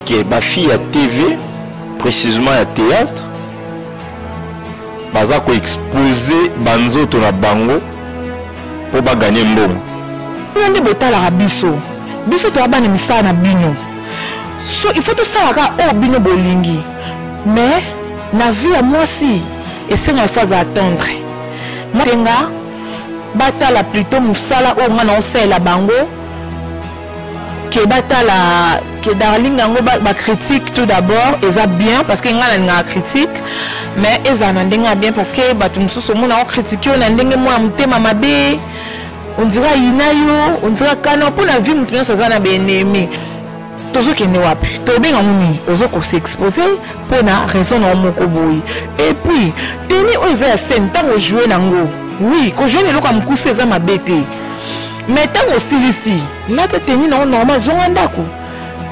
que ma fille à TV, précisément à théâtre, baza ko exposer banzoto na bango pour ba gagner mbongo. Yande botala rabiso. Biso to abana misala na bino. So il faut to sala ka o bino bolingi. Mais na vie à moi si et c'est une phase à attendre. Matenga batala plutôt musala o ngana osela bango que batala que darling nango ba critique tout d'abord et ça bien parce que ngana nga critique mais eza na ndenga bien parce que batu mususu mona o critiquer na ndenge mwa mutema mabe on dirait inayo on dirait kana pour la vie mutu nyonso aza na benemi tozokende wapi tobenga muni ozoko s'exposer pour na raison na moko boyi et puis teni oyo eza ya scène ntango jouer nango oui ko jouer eloko ya mokuse eza mabe te mais ntango osilisi lata teni nango normal zonga ndako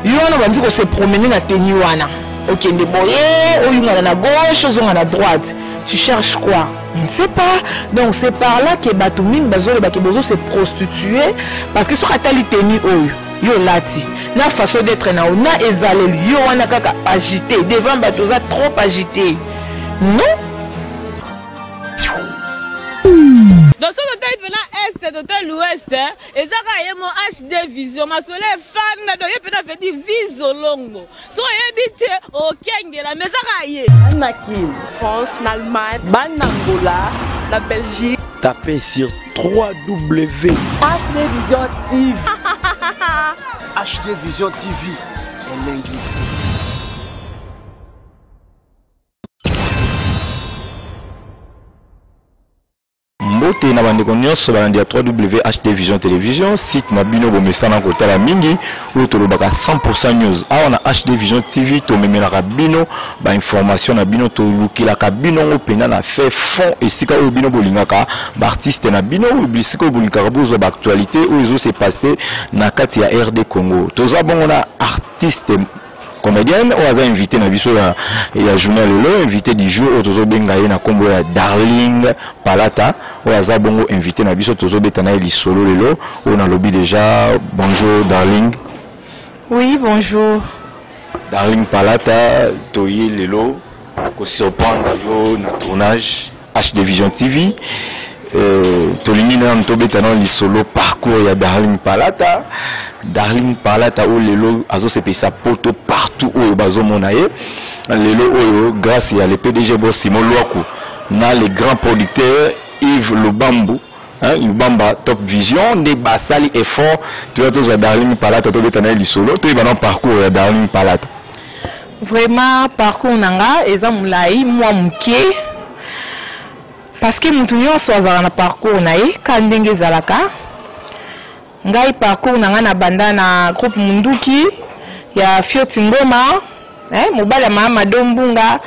yo wana bandi kose promener na teni wana okende boye oyungana na gauche ozonga na droite tu cherches quoi? On ne sait pas. Donc c'est par là que Batumine Bazole Bakibozo se prostituer parce que sur Atali Teni Oyo, yo lati. La façon d'être na ona ezalé yo wana kaka agité devant Batoza trop agité. Non? Dans son hôtel est, hôtel ouest, et ça a mon HD Vision, ma soleil fan, donc il peut faire des viso longo. So habité au Kengela, mais ça a yé. Anakin, France, l'Allemagne, Banangola, la Belgique. Tapez sur 3W. HD Vision TV. HD Vision TV et l'Anglais. Mbote na bandeko nyonso balandi ya 3W HD Vision Télévision site na bino bomesana kotala mingi oyo tolobaka 100% news awa na HD Vision TV tomemelaka bino ba information na bino tolukilaka bino ngo pena na fait fond esika oyo bino bolingaka ba artiste na bino oyo bisika oyo bolingaka bozo ba actualité oyo ezo se passer na kati ya RD Congo toza bongo na artiste comédienne ou aza invité na biso ya journal lelo invité du jour otozo benga ye na kombo ya Darling Palata ou aza bongo invité na biso tozo betana eli solo lelo on a lobby déjà bonjour Darling. Oui, bonjour. Darling Palata toyi lelo ko surprendre yo na tournage HD Vision TV tolingi na mtobetana eli solo parcours ya Darling Palata. Darling Palata o lelo azo se pesa poto partout oyo bazo monaye lelo oyo grâce à le PDG Boss Simon Loakou na les grands producteurs Yves Lubambu Lubamba Top Vision ne basali effort tu vas toujours Darling Palata to betana li solo to ibana parcours ya Darling Palata vraiment parcours nanga eza mulai mwa muke parce que mutu nyonso azala na parcours na ye ka ndenge ezalaka ngai parcours nanga na banda na groupe Munduki ya Fioti Ngoma mobala mama Dombunga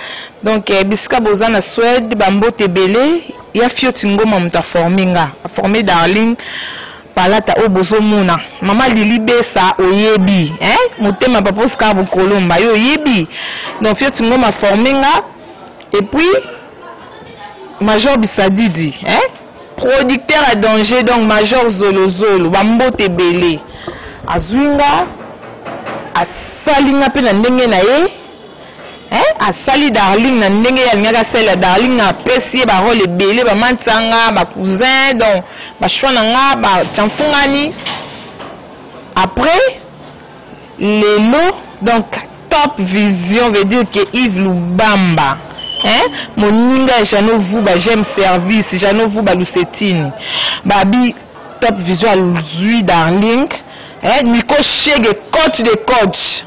donc bisika boza na Suède bambote belé ya Fioti Ngoma muta forminga a formé Darling Palata o bozo muna mama Lili Besa oyebi motema papa Oscar Bukolomba yo yebi donc Fioti Ngoma forminga et puis Major Bisadidi producteur à danger donc Major Zolozolo bambote belé azunga asalinga pe na ndenge na ye asali Darling na ndenge ya ngaka sala Darling na pesi ba rôle belé ba mantanga ba cousin donc ba shwana nga ba chamfungani après lelo donc Top Vision veut dire que Yves Lubamba mon ninga jano vous ba j'aime service jano vous ba lusetini babi Top Vision lui Darling Nico Chege coach de coach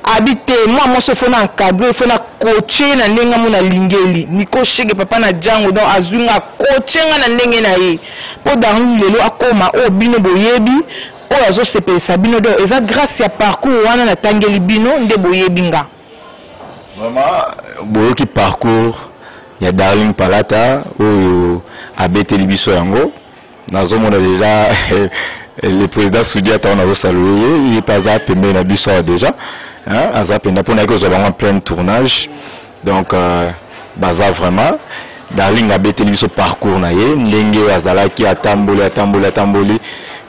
habite moi se fona encadrer fona coacher na ndenga mona lingeli Nico Chege papa na jango donc azunga coachinga na ndenge na ye po Darling lelo akoma o bino boyebi o azo sepesa bino do eza grâce ya parcours wana na tangeli bino nde boyebi nga. Vraiment boyoki parcours ya Darling Palata oyo abeteli biso yango nazomona déjà le président Soudiata on a salué il est pas à pembe na biso déjà aza penda pona ko zo bango plein tournage donc baza vraiment Darling abeteli biso parcours na ye ndenge azalaki atamboli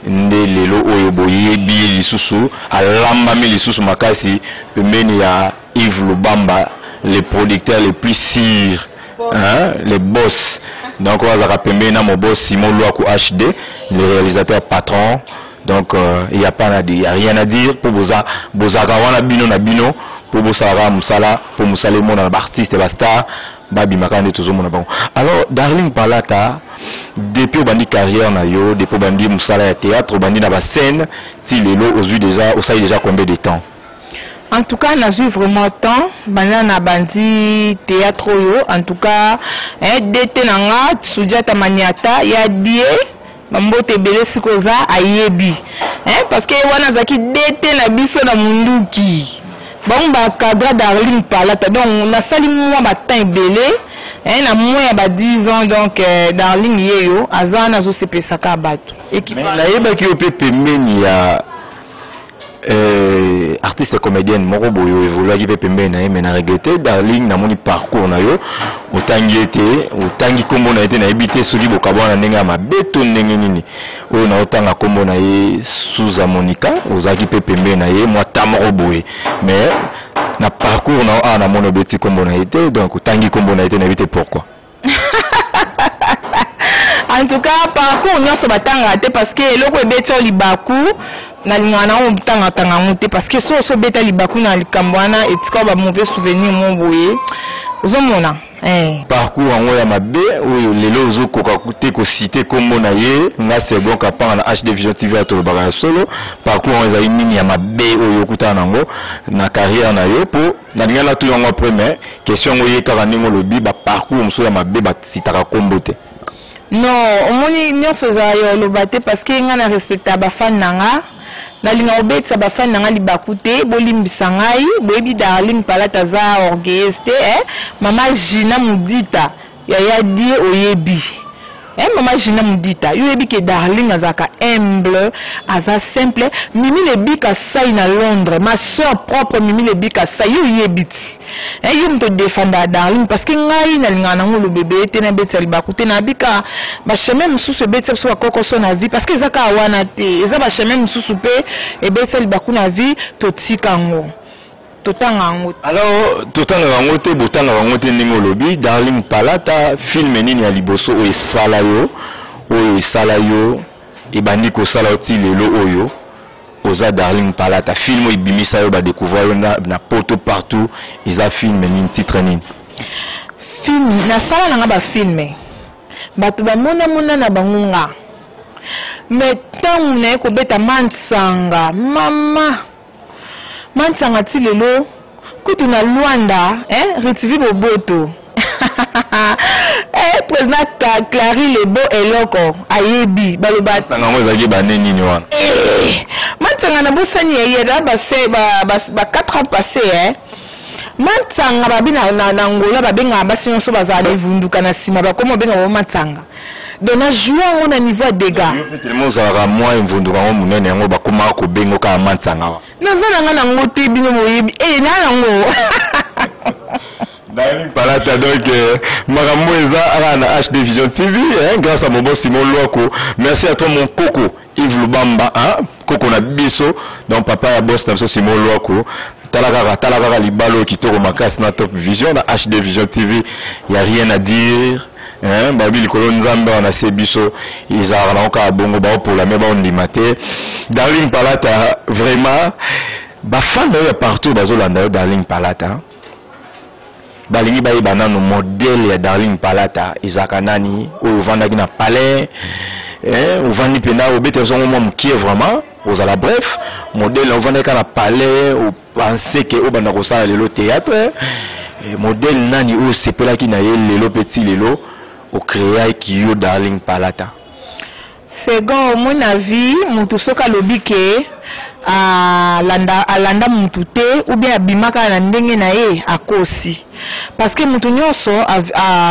nde lelo oyo boyebi lisusu alambami lisusu makasi pembeni ya Yves Lubamba, les producteurs les plus sires, hein, les boss. Donc on va pembeni na mon boss Simon Louakou HD, le réalisateur patron. Donc il y a pas à dire, il y a rien à dire pour boza wana bino na bino pour bosara musala pour musale mona artiste basta babi makande toujours mona bango. Alors Darling Palata depuis bandi carrière na yo, depuis bandi musala ya théâtre, bandi na ba scène, si lelo aujourd'hui déjà au sai déjà combien de temps? En tout cas, n'a eu vraiment temps. Banana bandi théâtre yo. En tout cas, d'été nanga, Soujata Maniata, ya die, mambote bele sikoza ayebi. Parce que wana zaki d'été na biso na munduki. Bon ba cadre Darling Palata. Donc na sali moi ba temps belé. Na moi ba 10 ans donc Darling yeyo azana zo sepe saka bato. Mais la yeba ki opepe meni ya artiste comédienne moko boyo evoluaki pe pembeni na ye mais na regretté Darling na moni parcours na yo otangi kombo na ete na ebité soki bokabwana ndenge ya mabeto ndenge nini oyo na otanga kombo na ye Suza Monica ozaki pe pembeni na ye mwata moko boye mais na parcours na na moni obeti kombo na ete donc otangi kombo na ete na ebité pourquoi? En tout cas parcours nyonso batanga te parce que eloko ebeti libaku na lingana on tanga tanga monte parce que so beta libaku na likambwana etika ba mauvais souvenir mon boye ozomona parcours en ya mabe oyo lelo ozokoka te ko citer kombo na ye nga second kapanga na HD Vision TV atolobaka solo parcours en ezali nini ya mabe oyo okutana nango na carrière na yo po na lingana tout yango premier question oyo kaka ningo lobi ba parcours mso ya mabe ba citaka kombo te. Non, omoni nyonso za yo lobate parce que nga na respecta ba fan nanga na linga obetsa ba fan nanga libaku te bolimbisa ngai boyebi Darling Palata za orgueilleuse te mama Gina Mudita ya die oyebi mama Gina Mudita yoyebi ke Darling azaka humble aza simple mimi le bika sai na Londres ma soeur propre mimi le bika sai yoyebi yo mto défendre Darling parce que ngai na linga nango le bébé te na betsa libaku te na bika ba chemin mususu betsa so koko so na vie parce que ezaka wana te eza ba chemin mususu pe e betsa libaku na vie to tikango totanga ngo. Alors totanga ngo te botanga ngo te ningo lobi Darling Palata film nini ya liboso o esala yo e bandi ko sala oti lelo oyo oza Darling Palata film o ibimisa yo ba découvrir na poto partout isa film nini titre nini film na sala nga ba filme bato ba mona na bangunga mais tant ne ko beta mansanga Mansanga ti lelo kutu na Luanda retivi boboto président Clary Lebo eloko ayebi baloba tanga mo zaki ba nini ni wana Mansanga na bosani ye da ba 4 ans passé Mansanga babi na Angola babenga basi nyonso bazali vunduka na sima bakoma benga bo Mansanga donc na jouer on a niveau dégâts tellement ça va moi vunduka ngo munene ngo bakoma ko bengo ka Mansanga nazana nga ngo te bino moyebi na ngo Darling Palata donc makambo eza na HD Vision TV grâce à mon boss Simon Louakou. Merci à toi mon coco Yves Lubamba coco na biso donc papa ya boss na Simon Louakou talaka libalo kitoko makasi na Top Vision na HD Vision TV y a rien à dire babi likolo nzambe wana sebiso izara na oka bongo ba pour la meba ondima te Darling Palata vraiment ba fan de partout bazolanda Darling Palata balingi bayi banano modèle ya Darling Palata izaka nani oyo vandaki na palais ovandi pena obete zongo mo mkie vraiment ozala bref modèle ovandaka na palais o penser que obanda ko sala lelo théâtre modèle nani o sepelaki na ye lelo petit lelo o créer ki yo Darling Palata second mon avis mutu soka lobike alanda mutu te ou bien abimaka na ndenge na ye akosi parce que mutu nyonso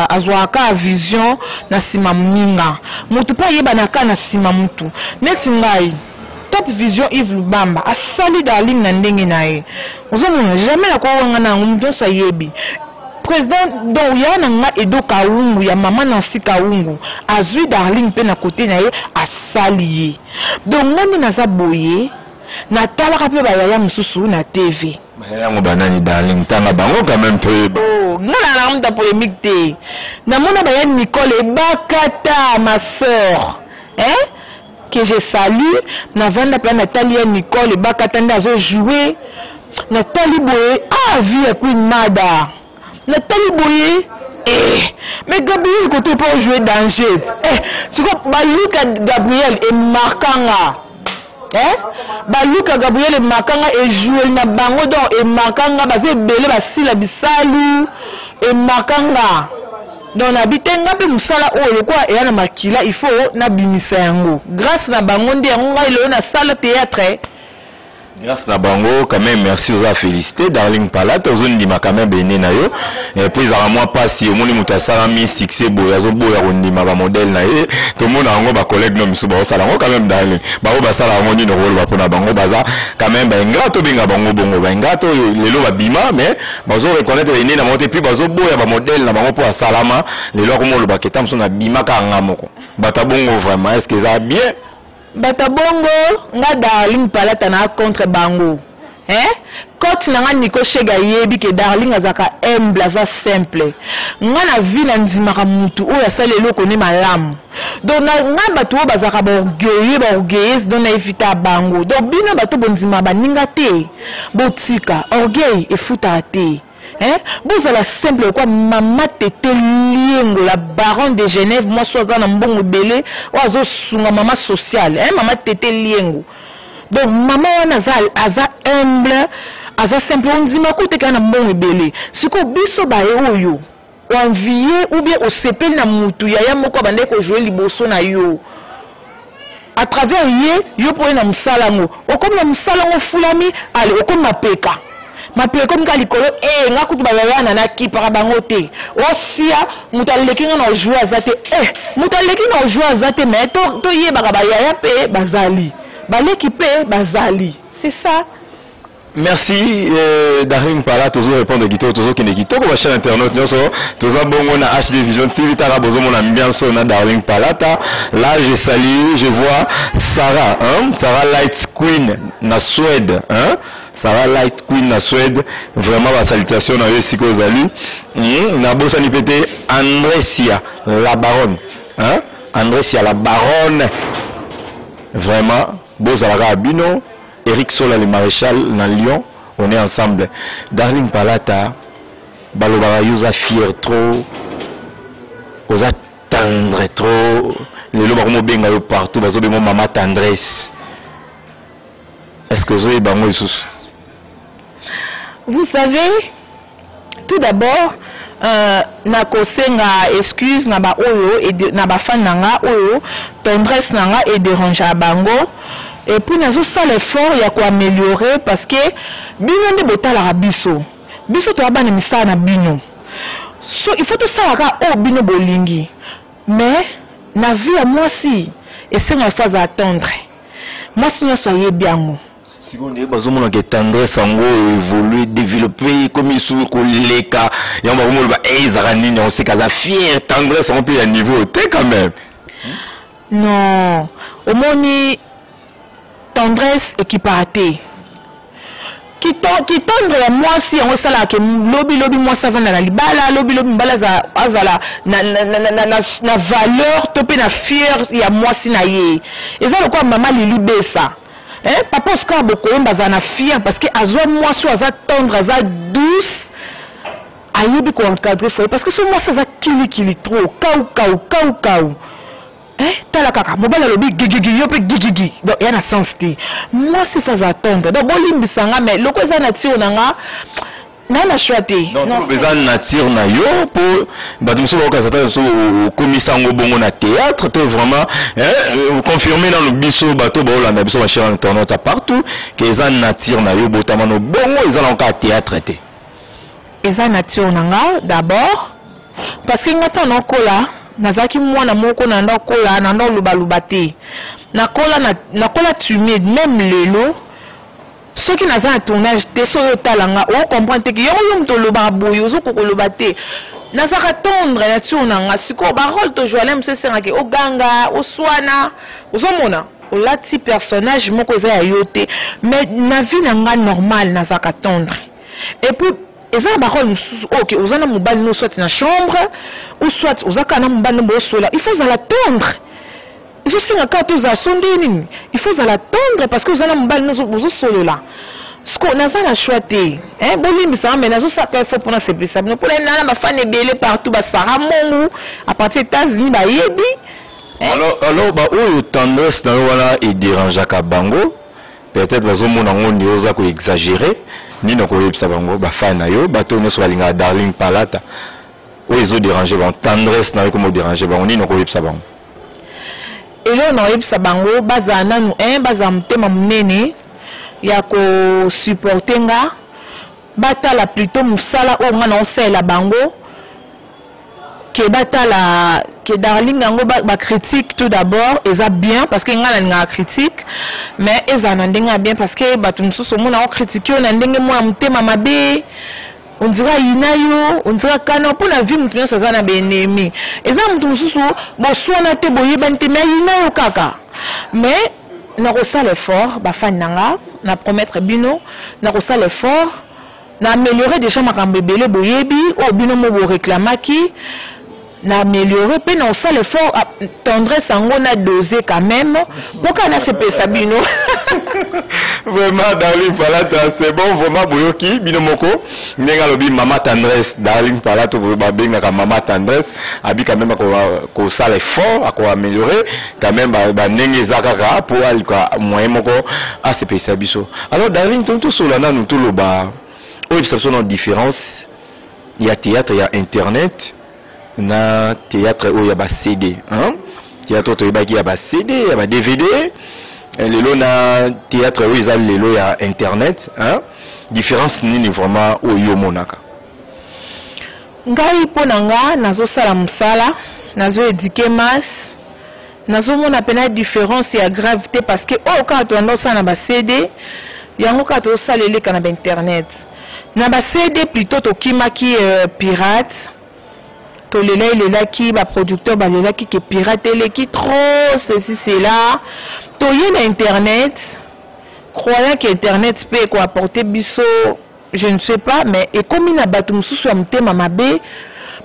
azwaka vision na sima mninga mutu pa yebanaka na sima mutu neti ngai Top Vision Yves Lubamba asali Darling na ndenge na ye ozomona jamais na kwa wanga na mutu sa yebi président donc ya nanga Edo Kaungu ya maman Nancy Kaungu azui Darling pe na côté na ye asalié donc ngani naza boye na talaka pe ba ya mususu na TV yango banani Darling tanga bango quand même très bon. Oh ngana na mta polémique te na mona ba ya Nicole Bakata ma sœur que je salue na vanda pe Nathalie Nicole Bakata ndazo jouer Nathalie Boye vie Queen Mada Nathalie Boye mais Gabriel côté pour jouer danger c'est quoi Baluka Gabriel et Makanga Baluka Gabriel et Makanga et jouer na bango donc et Makanga basé belé basila bisalu et Makanga donc nabitenga pe musala oyo quoi et na makila il faut na bimisa yango grâce na bango ndi yango ile na salle théâtre. Grâce à Bango, quand même, merci aux féliciter. Darling Palata, aux Ndima, quand même, béné na yo. Et puis, à moi, pas si au monde, mouta mis succès, boyazo, boya, Ndima, ba modèle na ye. Tout le monde a un collègue, non, monsieur, bah, ça quand même, Darling. Bah, bah, ça la rondine, rôle, bah, pour la Bango, baza. Quand même, bah, ingrato, binga, Bango, bongo, bah, ingrato, les lots, bah, bima, mais, bah, zo, reconnaître, les nés, na monté, puis, bah, zo, boya, bah, modèle, na Bango, pour la salama, les lots, comme le bah, ketam, son, na bima, ka, ngamoko. Bah, ta bongo, vraiment, est-ce que ça a bien? Bata bongo nga Darling Palata na contre bango Coach na nga Nico Shega yebi ke Darling azaka humble aza simple nga na vie na ndimaka mutu oyo asala eloko ne malamu donc nga bato oyo bazaka orgueilleuse donc na evita bango donc bino bato bondima baninga te botika orgueil efutaka te vous allez simple quoi maman Tete Liengo la baronne de Genève moi soit dans un bon belé oazo sunga maman sociale maman Tete Liengo donc maman wana aza humble aza simple on dit makote kana bon belé siko biso ba oyo envier ou bien au sepel na mutu ya moko bande ko jouer liboso na yo à travers yo pour na musalango okomi na musalango fulami allez okomi mapeka mape comme kalikolo nga kutu bayana na kipara bango te osia mutaleki na jouer azate mutaleki na jouer azate mais to yeba bayaya pe bazali baleki pe bazali c'est ça. Merci Darling Palata toujours répondre Guito toujours qui Guito ko chaîne internet nyoso toujours bongo na HD Vision TV tara bozo mon ambiance na Darling Palata là je salue je vois Sarah Sarah Light Queen na Suède Sarah Light Queen na Suède vraiment la salutation na yesi ko zali na bosa ni pété Andresia la baronne Andresia la baronne vraiment boza la bino Eric Sola le maréchal na Lyon on est ensemble. Darling Palata balobara yoza fier trop oza tendre trop les loba comme benga yo partout bazo be maman tendresse est-ce que vous bango sous. Vous savez tout d'abord na kosenga excuse na ba oyo et na ba fan nanga oyo tendresse nanga et déranger bango. Et puis nous avons l'effort ya ko améliorer parce que bino nde botala biso to abana misala na bino so il faut tout ça ka bino bolingi mais na vie à moi si et c'est ma phase à attendre moi si nous soyez bien si on est bazomona que tendresse sango évoluer développer comme il sou ko leka ya ba mo ba ezarani on sait kaza fier tendresse on peut à niveau té quand même non au moni tendresse équiparité qui tendre ya moi si on sala que lobi moi ça va na libala lobi mbala za azala na valeur topé na fier ya moi si na ye eza quoi maman lili besa papa Oscar Bokoyemba za na fier parce que azwa moi so aza tendre aza douce ayebi ko encadrer foi parce que ce moi ça za kili trop kau tala kaka mobala lobi gigi yo pe gigi donc il y a un sens té moi c'est faut attendre donc bolimbisanga mais loko za nature nanga na choité non besoin nature na yo pour batumso ba ka so komisango bongo na théâtre to vraiment confirmer dans le biso bato ba olanda biso ba cher internet partout que za nature na yo botamano bongo ils ont encore théâtre té eza nature nanga d'abord parce que ngata nokola nazaki mwana moko na ndokola na ndoluba te nakola timide même lelo ceux qui n'ont pas un tournage te so yo talanga o comprendre que yo yo mtoloba boyo zo kokoloba te nazaka tendre na tsunanga siko ba rôle to jouer même c'est que o ganga o swana ozomona o lati personnage moko za ya yote mais na vie nanga normal nazaka tendre et puis eza ba rôle OK ozana mobali no soit na chambre ou soit ozaka na mobali no sola il faut za la tendre. Je sais que za sondini il faut la tendre parce que vous allez me solo là ce qu'on a la choité hein bolimbi ça mais nazo ça il faut pour na c'est ça pour les nana ba fan ebele partout ba sara mongu à partir des États-Unis ba yebi alors ba o tendresse na wala et dérange ka bango peut-être bazo mona ngondi oza ko exagérer ni na ko yebisa bango ba fan na yo ba to nyoso balinga Darling Palata o ezo déranger ba tendresse na yo comme déranger ba ni na ko yebisa bango. Et là on a eu ça bango baza nanu baza mtema munene ya ko supporter nga batala plutôt musala o nga na osela bango ke batala ke Darling ngo ba critique tout d'abord eza bien parce que nga na critique mais eza na ndenga bien parce que batu mususu mona o critiquer na ndenge mo mtema mabe on dirait inayo on dirait kana pour la vie mutu ça za na benemi eza mutu mususu bo swana te boye bante mais inayo kaka mais na rosala l'effort ba fan nanga na promettre bino na rosala l'effort na améliorer déjà makambo ebele boyebi o bino mo bo réclamaki na améliorer pe na rosala l'effort tendresse ngo na doser quand même pour kana se pesa bino. Vraiment Darling Palata c'est bon vraiment boyoki bino moko ndenga lobi mama tendresse Darling Palata ba benga ka mama tendresse abi quand même ko sala effort ko améliorer quand même ba ndenge zakaka pour alika moyen moko a se pesa biso. Alors Darling tonto solana nous tout loba o exception en différence il y a théâtre il y a internet na théâtre où il y a ba CD hein théâtre to ba ki ya ba CD ya ba DVD lelo na théâtre où ils a lelo ya internet hein différence nini vraiment o yo monaka ngai ponanga nazo sala musala nazo éduquer masse nazo mona pena différence ya gravité parce que o ka to ndo sana ba CD yango ka to salele kana ba internet na ba CD plutôt to kimaki pirate to lela qui ba producteur ba lela qui pirate les qui trop ceci cela to yé internet croyant que internet peut quoi apporter biso je ne sais pas mais et comme ina batu mususu amtema mabe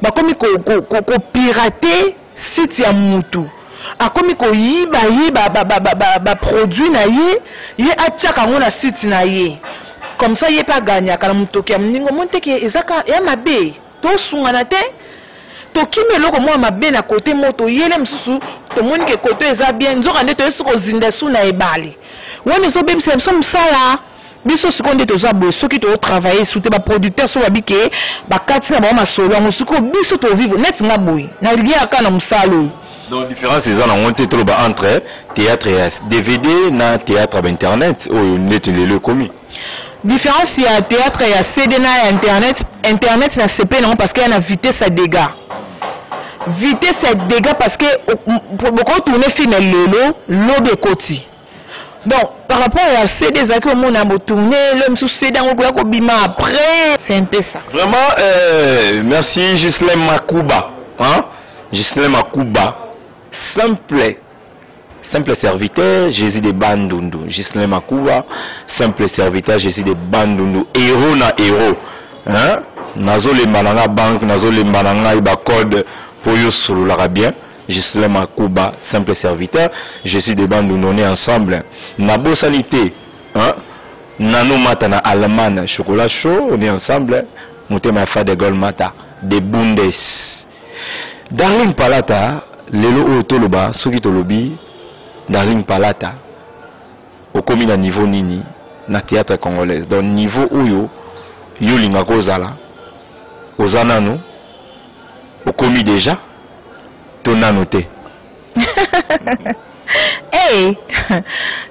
ba komi ko pirater site ya mutu a komi ko yiba ba produit na ye atiaka ngo na site na ye comme ça yé pas gagner kana mutoki ya mningo monte ke ezaka ya mabe to sungana te to kimelo ko mwa mabe na côté moto yele msusu to moni ke côté eza bien nzoka nde to esiko zinda suna ebali woni so bebisa so msala biso sekonde to za bo soki to travailler sous te ba producteur so babike ba kati na ba masolo musuko biso to vivre net nga boy na liya kana msalo. Donc différence c'est en monté tout le entre théâtre et DVD na théâtre à internet ou net le commis. Différence il y a théâtre et CD na internet na CP non parce qu'il y a une vitesse à dégâts. Vitesse à dégâts parce que beaucoup tourner film lelo lobe koti. Donc par rapport à CD ça que mon a tourner l'homme sous CD on ko bima après c'est un peu ça. Vraiment merci Gislaine Makuba hein Gislaine Makuba simple serviteur Jésus de Bandundu Gislaine Makuba simple serviteur Jésus de Bandundu héros na héros hein nazo le malanga banque nazo le malanga ba code pour yo solo la bien Gislaine Makuba simple serviteur Jésus de Bandundu on est ensemble na bosalité hein nano mata na Allemagne chocolat chaud on est ensemble motema fa de gol mata de Bundes Darling Palata lelo o toloba soki tolobi Darling Palata au komi na niveau nini na théâtre congolaise donc niveau oyo yo linga kozala ozana no au komi déjà tona noté. Hey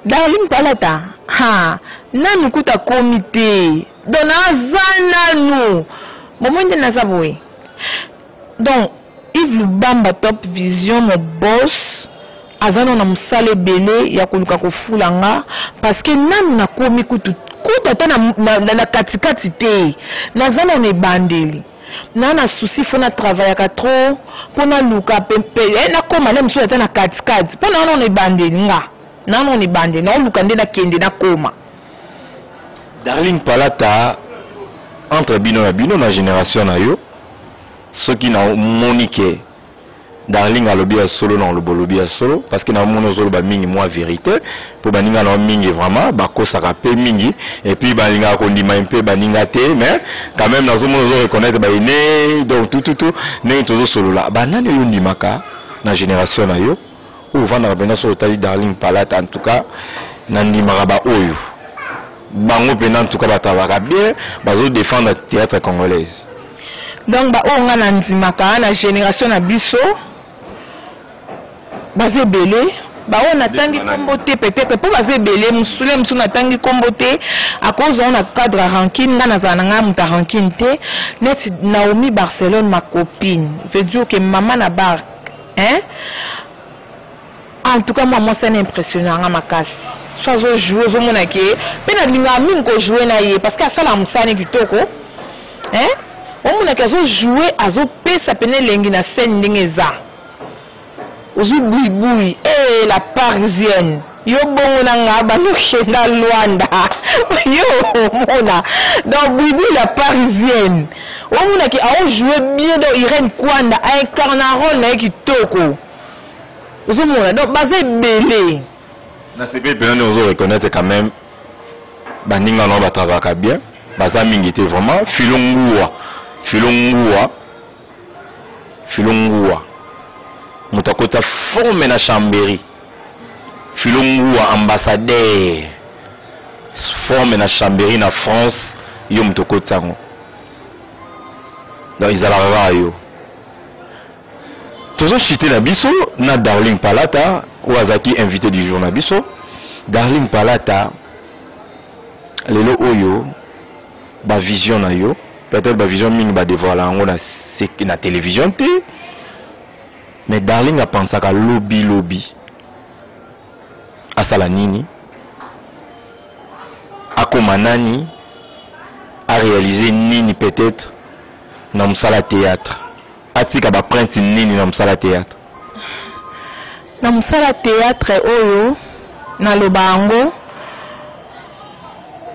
Darling Palata ha nanu kuta comité dona zana no moment na zaboui donc Yves Lubamba Top Vision mon boss azano na musale belé ya koluka ko fulanga parce que nanu na komi kutu kuta ta na katikati te nazana ne bandeli na souci fona travailler ka trop pona luka pepe na koma na mso ta na katikati pona na ne bandeli nga na ne bandeli na luka nde na kende na koma. Darling Palata entre bino na génération na yo ceux qui na monique Darling alobi ya solo na lobolobi ya solo parce que na mono solo ba mingi moi vérité pour baninga na mingi vraiment ba kosaka pe mingi et puis baninga ko ndima un peu baninga te mais quand même na zomo zo reconnaître ba ine donc tout ne tozo solo la banane yo ndimaka na génération na yo ou vana bena so tali Darling Palata en tout cas na ndimaka ba oyo bango pena en tout cas batavaka bien bazo défendre le théâtre congolais. Donc ba o nga na ndimaka na génération na biso basé belé ba on atangi komboté peut-être pour basé belé musule musu natangi komboté à cause on a cadre ranking nga nazana muta ranking te net Naomi Barcelone ma copine veut dire que maman na bar hein en tout cas moi c'est impressionnant ma casse soit je jouer zo mona ke pe na linga mingi ko jouer na ye parce que ça la musane kitoko hein on mona ke zo jouer azo pesa pene lengi na scène ndingeza Ozubuibui, la parisienne. Yo bon nga banuche na Luanda. Yo mona. Donc Buibui la parisienne. On mona ki a joué bien de Irène Kwanda a incarné un rôle na kitoko. Ozo mona donc basé belé. Na CP peut nous reconnaître quand même baninga no batavaka bien. Baza mingi te vraiment Filongua. Mutakota forme na Chambéry. Filongua ambassadeur. Forme na Chambéry na France. Yo mutokota ngo. Donc ils allaient yo. Toujours chité na biso na Darling Palata ou azaki invité du jour na biso. Darling Palata lelo oyo ba vision na yo. Peut-être ba vision mingi ba dévoiler ngo na télévision te. Mais Darling a pensé à lobby. À Salanini. À Komanani. À réaliser Nini peut-être. Dans le salle théâtre. À Tika ba print Nini dans le salle théâtre. Dans le salle théâtre, oyo. Dans le bango.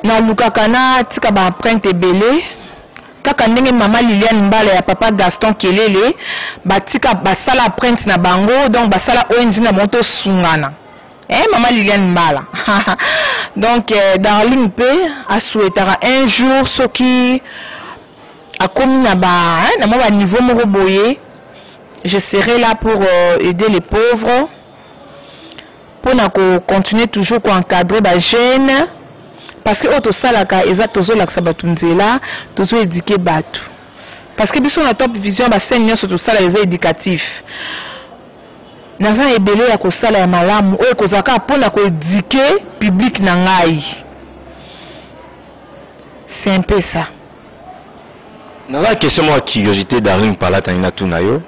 Dans le Lukakana, Tika ba print belé. Kaka ndenge mama Liliane Mbala ya papa Gaston Kelele batika basala print na bango donc basala ONG na moto sungana mama Liliane Mbala donc Darling P a souhaité un jour ce qui a commis na ba niveau moko boye je serai là pour aider les pauvres pour na continuer toujours ko encadrer ba jeunes. Parce que auto salaka exacto la sabatunzela tozo éduquer batu parce que biso na top vision ba scène nyonso to sala les éducatif naza ebele ya ko sala ya malamu o ko zaka pona ko éduquer public na ngai c'est un peu ça. Dans la question moi curiosité Darling Palata ina tunayo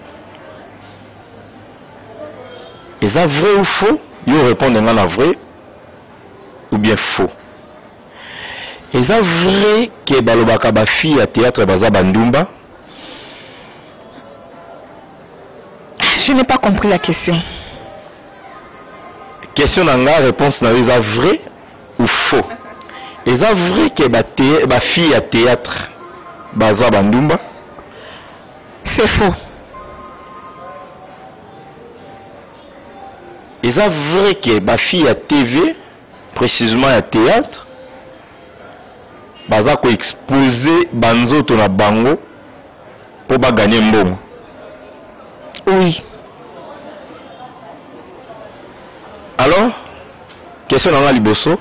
est ça vrai ou faux? Yo répondre na vrai ou bien faux? Est ça vrai que balobaka ba fille à théâtre baza bandumba? Je n'ai pas compris la question. Question nanga réponse na est ça vrai ou faux? Est ça vrai que ba fille à théâtre baza bandumba? C'est faux. Est ça vrai que ba fille à TV précisément à théâtre baza ko exposer banzoto na bango pour ba gagner mbongo? Oui. Alors question na liboso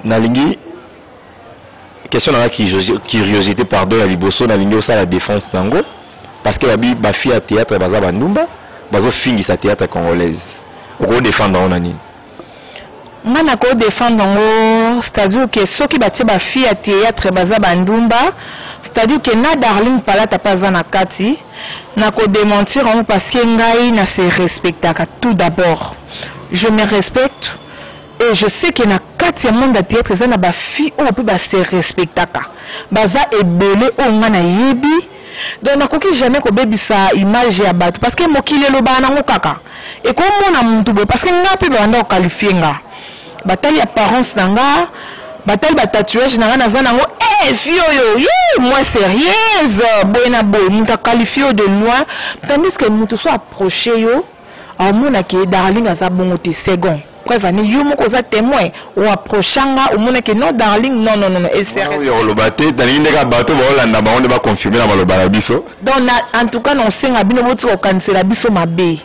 na lingi question na curiosité pardon ya liboso na lingi osa la défense nango parce que ba fille à théâtre baza bandumba bazo fingi sa théâtre congolaise oko défendre on nani? Mana ko défendre ngo c'est-à-dire que ceux qui batie ba fille à théâtre baza bandumba c'est-à-dire que na Darling Palata pas na kati na ko démentir parce que ngai na se respectaka tout d'abord je me respecte et je sais que na kati ya monde ya théâtre eza na ba fille oyo mpe ba se respectaka baza ebele oyo nga na yebi donc nakoki jamais kobebisa image ya bato parce que mokili elobaka nango kaka ekomona mutu boye parce que nga mpe banda kokalifie nga batali apparence na nga batali batatouage na nga naza nango fille oyo moi sérieuse boye na boye mutu akalifie yo de loin tandis que mutu so approche yo amonaki darling aza bongo te second preuve ani yo moko za témoin ou approchanga ou mona que non darling non et c'est yo lobate tani ndeka bato ba olanda ba onde ba confirmer na maloba la biso donc en tout cas non senga bino boti ko cancela biso mabe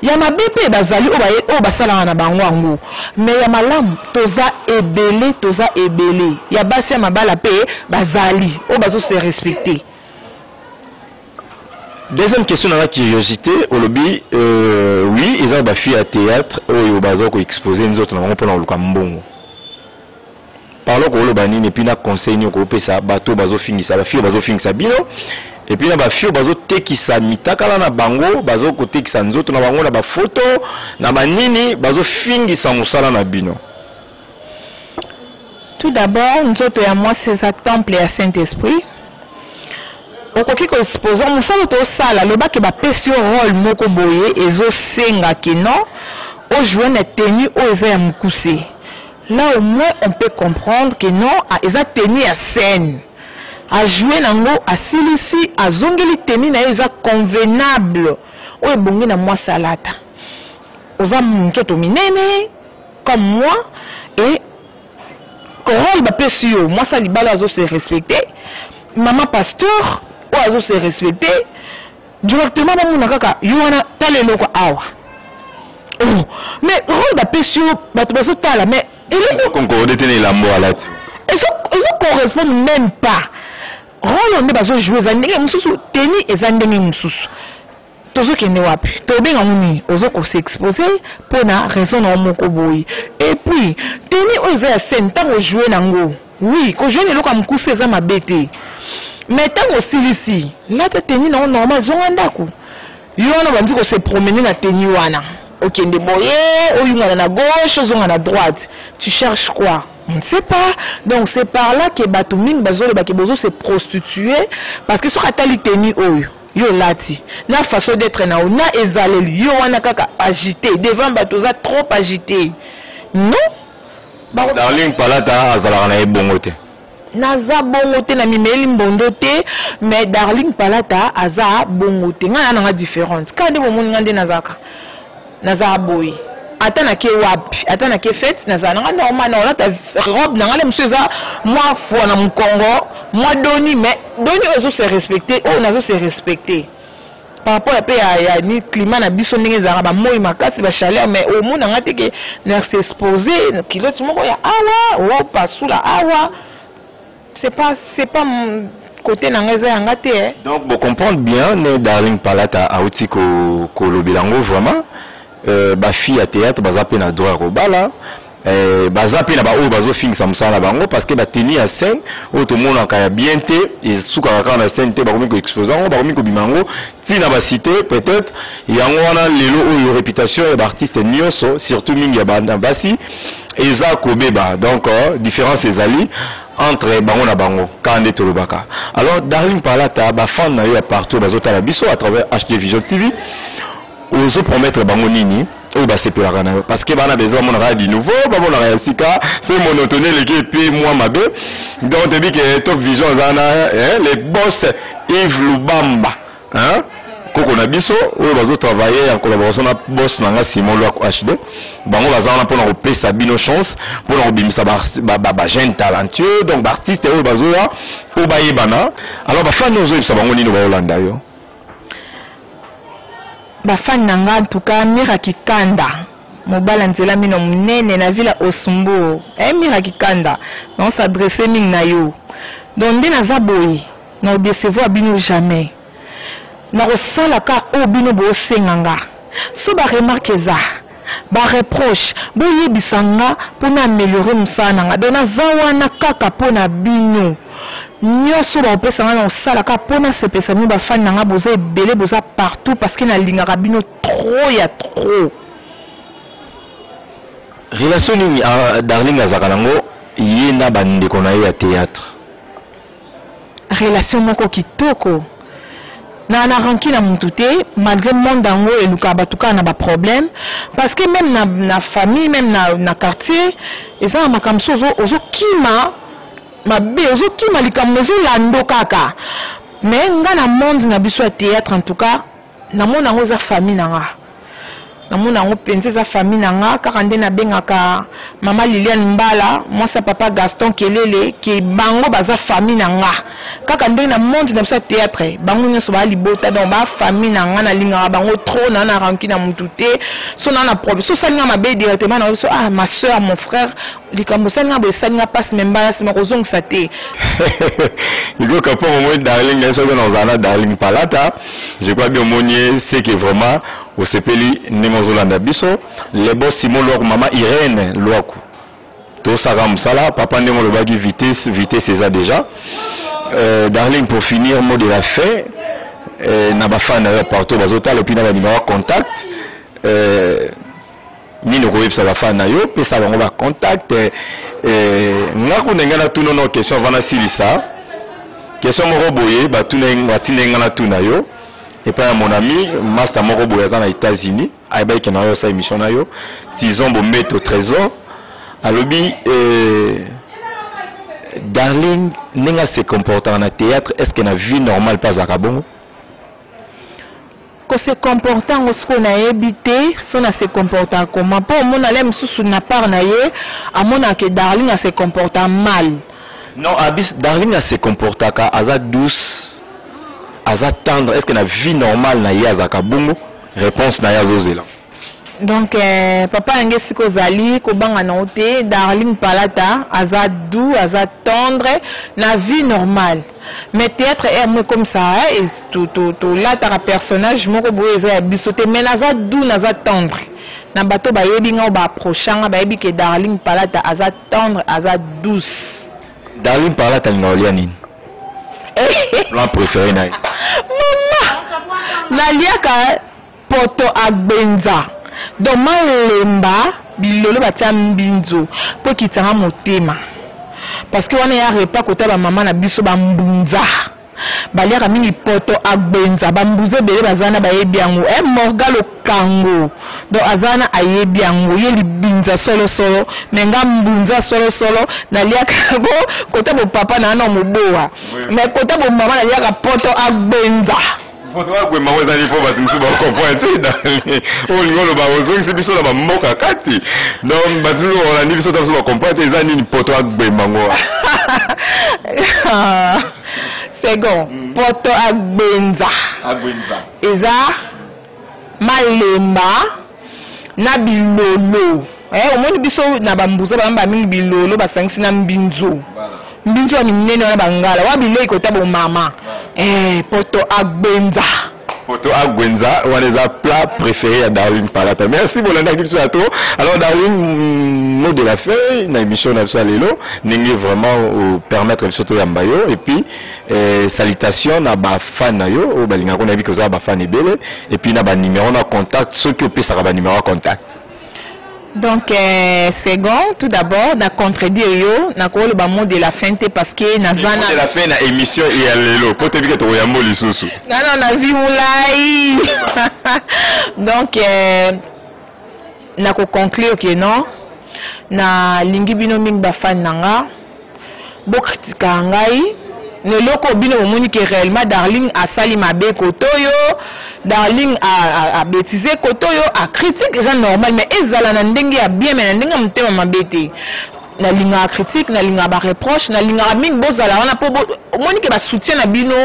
ya mabe pe bazali o basala na bango ango mais ya malamu toza ebele ya basi ya mabala pe bazali o bazo se respecter. Deuxième question dans la curiosité, au lobby, oui, ils ont fille à théâtre, ou au bazar qui exposé nous autres, on peut en le cambon. Parlons qu'on le banni, et puis na conseil nous qu'on peut ça, bateau bazo fingi ça, la fille bazo fingi ça bino, et puis na ba fille bazo te qui sa mitakala na bango, bazo côté qui sa nous autres na bango na ba photo, na ba nini bazo fingi ça musala na bino. Tout d'abord, nous autres à moi c'est à temple et à Saint-Esprit. Okoki ko exposer musala to sala loba ke ba pesi rôle moko boye ezo senga ke non o jouer na tenue o eza ya mukuse. Là au moins on peut comprendre que non a eza tenue à scène a jouer nango a silisi a zongeli tenue na eza convenable o ebongi na moi salata oza mtoto minene comme moi et rôle ba pesi yo moi ça libala azo se respecter maman pasteur ou azo se respecter directement ba muna kaka yoana talelo ko awa mais rôle ba pesio bato baso tala mais il est concordé tenir la mot à la dessus ils correspond même pas rôle on est baso jouer za ndenge mususu teni eza ndenge mususu tozo kende wapi to benga muni ozo ko s'exposer pour na raison na moko boyi et puis teni oza ya scène tango jouer nango oui ko jouer lelo ka mukuse eza mabete mais tant aussi ici là tu tenue non normal zonga ndako yo na bandi ko se promener na tenue wana okende boye oyunga na gauche zonga na droite tu cherches quoi on ne sait pas donc c'est par là que bato mingi bazole ba ke bozo se prostituer parce que sur atali tenue oyo yo lati la façon d'être na ona ezaleli yo wana kaka agité devant bato za trop agité non darling palata azala na ebongo te naza bongo te na mimeli mbondo te mais darling palata aza bongo te nga na différente quand de mon ngande nazaka naza boy ata na ke wapi ata na ke fête naza na normal na ona ta robe na ngale monsieur za moi fo na mkongo moi doni mais doni ozo se respecter o nazo se respecter par rapport à ya ni climat na biso ndenge za ba moyi makasi ba chaleur mais au monde ngate ke na s'exposer kilote moko ya awa o pasula awa c'est pas mon côté nangaza yangate donc pour comprendre bien né darling palata auti ko lobelango vraiment ba fille à théâtre baza pe na droit ko bala baza pe na ba o bazo finga musala bango parce que ba tenir à scène o to mona ka ya bien te et suka ka na scène te ba komi ko exposant ba komi ko bimango ti na ba cité peut-être yango wana lelo o yo réputation ya ba artiste nyonso surtout mingi ya banda basi eza ko beba donc différence ezali entre bango na bango kande tolobaka alors darling palata ba fan na yo ya partout bazota la biso à travers HD Vision TV ozo promettre bango nini ou ba sepelaka na yo parce que bana besoin mon radio nouveau ba bona ya sika c'est monotonie leki puis moi mabe donc te dit que Top Vision zana les boss Yves Lubamba hein koko na biso oyo bazo travailler en collaboration na boss nanga Simon Lwako HD bango bazana pour na pesa bino chance pour na bimisa ba jeune talentueux donc artiste oyo bazo ya o ba yebana alors ba fan ozo yebisa bango nino ba Yolanda yo ba fan nanga en tout cas Mira Kikanda mobala nzela mino munene na villa Osumbo Mira Kikanda on s'adresser mingi na yo donc ndina za boyi na décevoir bino jamais na rosala ka o bino bo senganga so ba remarque za ba reproche bo yebisanga pona améliorer musana nga dona zawana kaka pona bino nyoso ba pesanga na sala ka pona se pesa mi ba fan nga boza ebele boza partout parce que na lingaka bino trop ya trop relation nini Darling Azakanango yena bande konaye ya théâtre. Relation moko kitoko. Na ranki na mutute malgré monde dango et luka batuka na ba problème parce que même na famille même na quartier eza makamso ozo kima mabe ozo kima likamozo lando kaka mais nga na monde na biso ya théâtre en tout cas na mona ngo za famille nanga na mona ngo penze za famille nanga kaka nde na bengaka mama Liliane Mbala moi sa papa Gaston Kelele ki bango baza famille nanga kaka nde na monde na biso théâtre bango nyoso ba libota donc ba famille nanga na linga bango trop na ranki na mutute so na problème so salinga mabe directement na so ma soeur mon frère likambo salinga bo salinga passe même bala sima kozong saté il faut que moi Darling est sur dans Darling Palata je crois bien monier c'est que vraiment au sepeli nemozolanda biso les boss Simon Loaku maman Irène Loaku to saka musala papa ndemo lobaki vitesse c'est ça déjà. Darling, pour finir, mot de la fin, na ba fan partout bazota le pina ba numéro contact mino ko websa ba fan na yo pesa bango ba contact ngako nengana tuno no question vana silisa question mo roboye ba tunenga tinenga na tuna yo et pas mon ami master mo roboye za na États-Unis ay ba ikena yo sa émission na yo tizon bo mettre au trésor alobi Darling nenga se comporte en théâtre est-ce que na vie normale pas à Kabongo ko se comporte en ce qu'on a habité son se comporte comment pour mon alem sous na part na ye à mon que Darling a se comporte mal non abis Darling a se comporte ka aza douce aza tendre est-ce que na vie normale na ye aza Kabongo réponse na ya zozela. Donc papa ngesi ko zali ko banga na ote Darling Palata aza doux aza tendre na vie normale mais théâtre est moi comme ça et tout là ta personnage moko boye za bisoté mais aza doux aza tendre na bato ba yebi nga ba approchanga ba yebi ke Darling Palata aza tendre aza douce. Darling Palata ngolia nini plan préféré na mama naliaka poto agbenza donc malemba bilolo batia mbinzo po kitanga motema parce que wana ya repas kota ba maman na biso ba mbunza baliaka mingi poto agbenza bambuze bele bazana bayebi yango morgalo kango donc azana ayebi yango ye libinza solo menga mbunza solo naliaka bo kota bo papa na na moboa mais kota bo maman naliaka poto agbenza. Pourquoi que maman est faut parce que nous va comprendre dans au niveau le barozo c'est biso na mboka kati donc batu on a ni biso ta so comprendre ça ni poto agbe mango c'est bon poto agbenza eza malemba na bilolo omoni biso na bambuza bamba mingi bilolo basangisi na mbinzo mbinzo wa minene wana bangala wa bilei kota bo mama poto agbenza on les a plat préféré à Darling Palata. Merci pour l'invitation à toi. Alors Darling, mot de la fin, na émission na lelo, n'engue vraiment permettre le surtout yambayo et puis salutations na ba fan na yo, o balinga ko na bi ko za ba fan ebele et puis na ba numéro na contact, ceux qui opé ça ba numéro contact. Donc second tout d'abord na contredire yo na ko le ba mot de la fin parce que na zana de la fin na émission et à lelo po te bi ke to yambo lisusu non na vi mulai donc na ko conclure que non na lingi bino mingi ba fan nanga bo kritika ngai ne loko bino omoni que réellement Darling a sali mabe kotoyo Darling a bêtisé kotoyo a critique c'est normal mais ezala na ndenge ya bien mais na ndenge mutema mabete na linga critique na linga ba reproche na linga mingi bozala wana po omoni que ba soutien na bino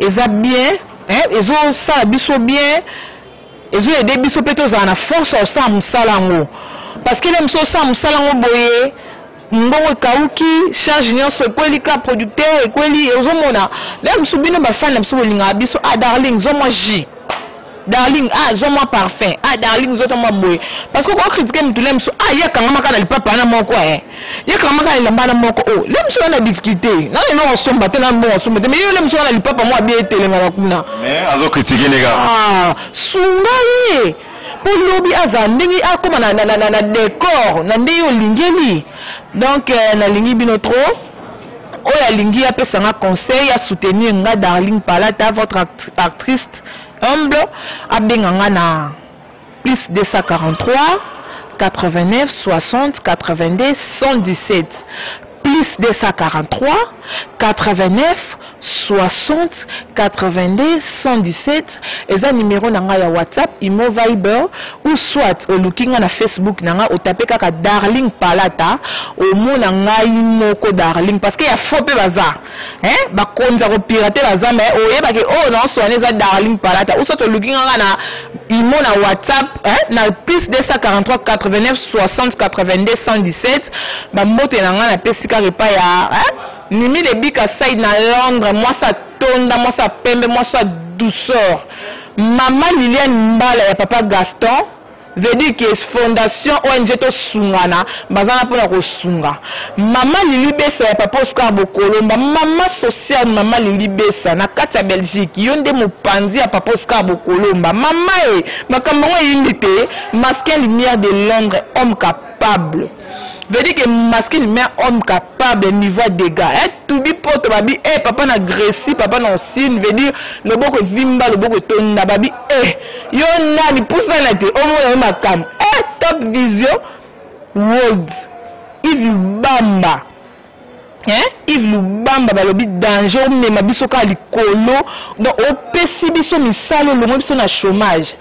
eza bien ezo sala biso bien ezo aider biso peto za na force au sa musalango parce que les mso sa musalango boye mbongo kauki charge nyonso ekweli ka producteur ekweli ozomona la msubino ba fan na msubo linga biso Darling zo moi ji Darling zo moi parfum Darling zo to moi boy parce que ko critiquer mtule mso ya kanga maka na lipapa na moko ya kanga maka na lamba na moko le mso na difficulté na no somba te na bon somba te mais le mso na lipapa moi bien telenga kuna mais azo critiquer les gars sunga ye polobi azandingi akoma na décor na ndeyo lingeli donc na lingi bino trop oya lingi apesanga conseil à soutenir nga Darling Palata votre actrice humble abenganga na plus 243 89 60 82 117 plus 243 89 60 82 117 eza numéro nanga ya WhatsApp imo Viber ou soit au lookinga na Facebook nanga otape kaka Darling Palata omona ngai moko Darling parce que ya faux pe baza ba konza ko pirater baza mais oyeba ke non soane za Darling Palata ou soit au lookinga na imo na WhatsApp na plus 243 89 60 82 117 ba mbote nanga na pesika repa ya Nimi le bika side na Londres, moi ça tonda, moi ça pembe, moi ça douceur. Maman Liliane Mbala ya papa Gaston, veut dire que fondation ONG to sungana, bazana pona ko sunga. Maman Lili Bessa ya papa Oscar Bokolomba, maman social maman Lili Bessa na kati Belgique, yonde mopanzi ya papa Oscar Bokolomba. Maman makambo yindite, masquin lumière de Londres, homme capable. Veut dire que masqué mais homme capable niveau dégâts tout bi poto babi papa na Grécie papa na Sine veut dire le boko vimba le boko tonda babi yo nani poussa na te omo na makam Top Vision World Yves Lubamba Yves Lubamba balobi danger mais mabiso ka likolo donc opesi biso misalo longo biso na chômage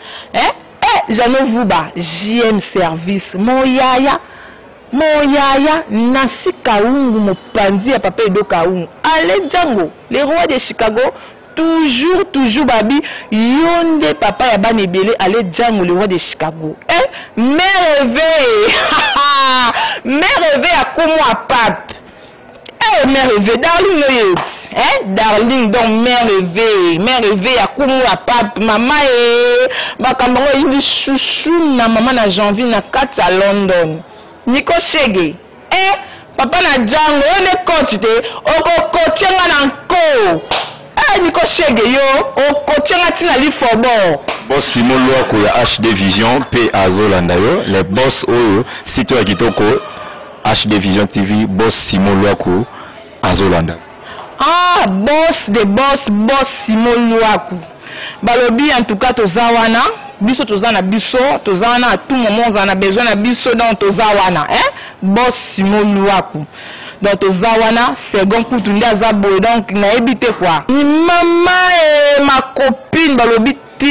Jano Vuba JM service moyaya Nancy Kaungu mopanzi ya papa Edo Kaungu Ale Django les rois de Chicago toujours babi yonde papa ya banebele Ale Django les rois de Chicago merveille merveille à comment à pape merveille Darling Darling donc merveille à comment à pape maman bakambango yindi chouchou na maman na janvier na 4 à London Nico Shege papa na Django ne coach te oko coachenga na nko Nico Shege yo o coachenga tina li fobo boss Simon Loako ya HD Vision P Azolanda yo les boss oyo site ya kitoko HD Vision TV boss Simon Loako Azolanda boss Simon Loako balobi en tout cas tozawana biso tozana biso tozana à tout moment on a besoin na biso donc tozawana boss Simon Luaku donc tozawana second coup tunde azabo donc na ebité quoi maman ma copine balobi te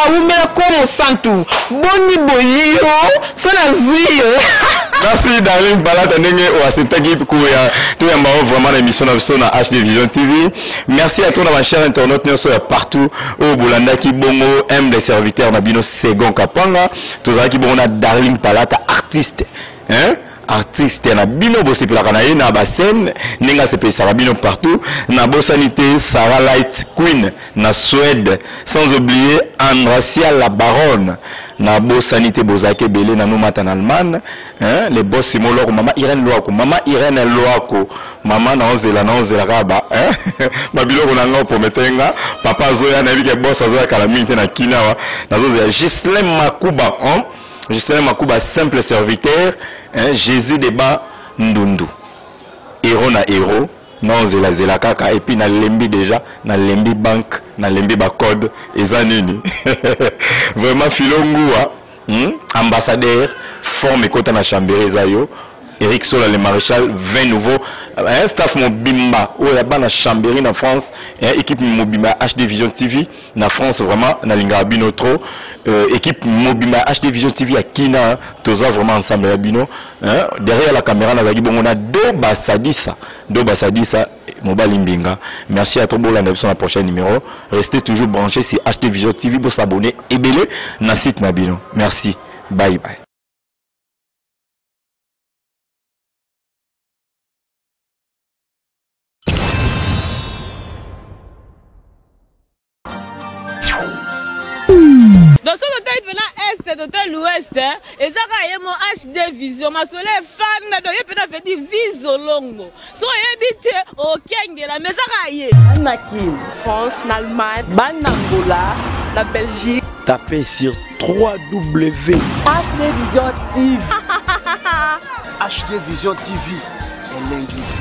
umela comme santu boni boyo sana vie merci Darling Palata ndenge oasitaki kuya to yamba vraiment l'émission na biso na HD Vision TV. Merci à toi ma chère internaute nyonso ya partout au Bolanda ki bongo aime les serviteurs na bino second kapanga tozaki bongo na Darling Palata artiste artiste na bino bosepelaka na ye na basen ninga sepelisa bino partout na bosanité Sarah Light Queen na Suède sans oublier Andracia la baronne na bosanité bozake belé na nomata en Allemagne les boss Simoloko maman Irène Loako maman na onzela kaba babilo konanga prometenga papa zoya na bike boss azoya kala minte na kinawa na zoya Gislain Makuba simple serviteur Jésus Deba Ndundu héros na héros non zela kaka et puis na lembi déjà na lembi banque na lembi ba code eza nini vraiment filongua ambassadeur forme kota na Chambéry zayo Eric Sola le maréchal 20 nouveaux staff mobimba oya bana Chambéry na France équipe mobimba HD Vision TV na France vraiment na linga bino trop équipe mobimba HD Vision TV à Kina toza vraiment ensemble ya bino derrière la caméra na zaki bongo na do basadisa mobali mbinga. Merci à toi pour la prochain numéro. Restez toujours branchés sur HD Vision TV pour s'abonner et belé na site na bino. Merci. Bye bye. Dans ce hôtel est hôtel l'ouest et ça a mon HD Vision ma soleil fan donc il peut faire dire viso longo so ebite au kengela mais ça y France, Allemagne, Angola, la Belgique. Tapez sur 3W HD Vision TV. HD Vision TV, Elengi.